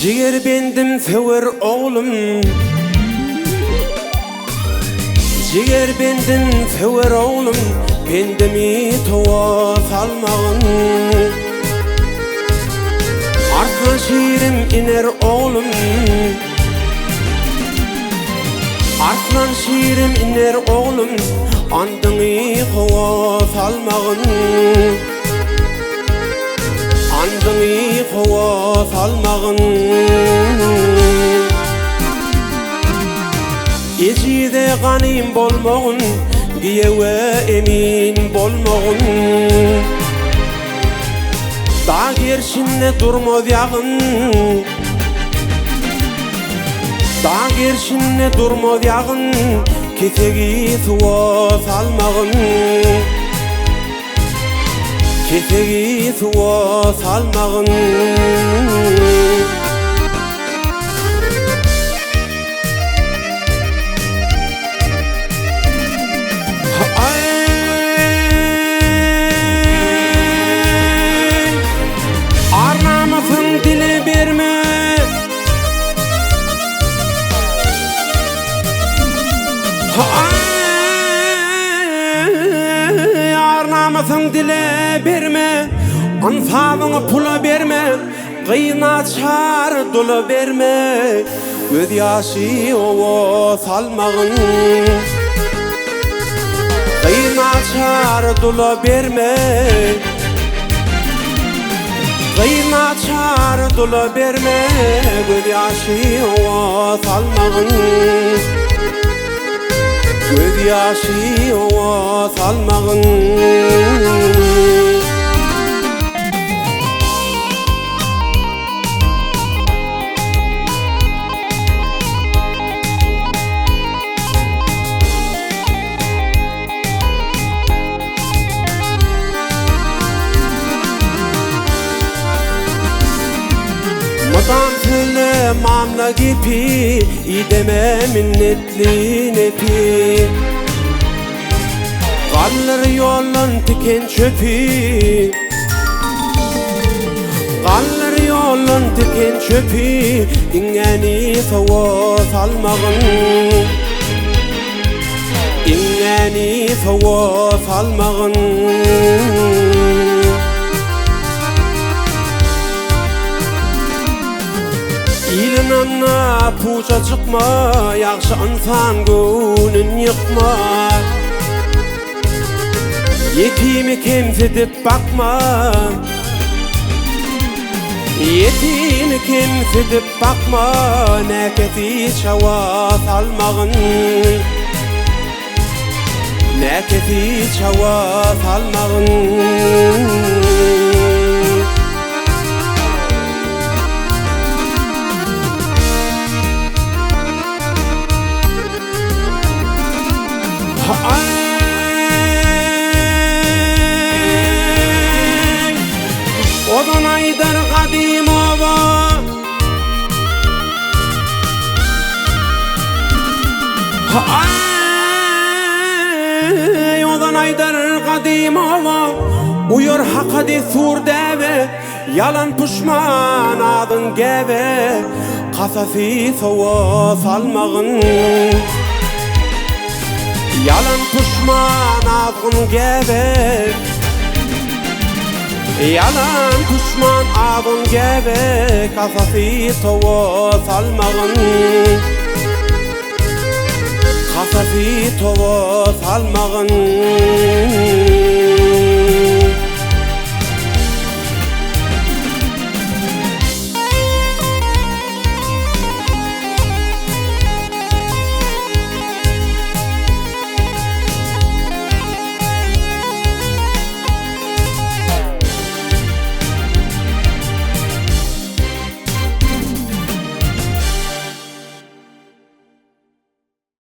Ciğer bendim sever oğlum, ciğer bendim sever oğlum, bendimi tova salmağın. Artlan şiirim iner oğlum, artlan şiirim iner oğlum, andını kova salmağın. Andını kova salmağın. Ecide ganim bolmağın, giyeve emin bolmağın. Dağ gerşinne durmaz yağın, dağ gerşinne durmaz yağın, kesegi suva salmağın. Kesegi suva salmağın. Arnamasın dile verme, arnamasın dile verme, ansabını pula verme, kıyna çağır dolu verme, göz yaşı ova salmağın. Kıyna çağır dolu verme, kıyna çağır dolu verme, göz yaşı ova salmağın. Göz yaşı ova salmağın. Madam söyle mamla gibi, ideme minnetli nepi. Kallar yolun tiken çöpü, kallar yolun tiken çöpü, ingeni sova salmağın. İngeni sova salmağın. İlinanna puça çıkma, yaxşı insan gönün yıkma. Yetimi kemsedip bakma, yetimi kemsedip bakma, neketi çava salmağın. Neketi çava salmağın. Odan Aydar Kadimova, Odan Aydar Kadimova, uyur hakadi sur deve, yalan puşman adın geve, kasası sova salmağın. Yalan puşman adın geve, yalan puşman adın geve, kasası tova salmağın. Kasası tova salmağın.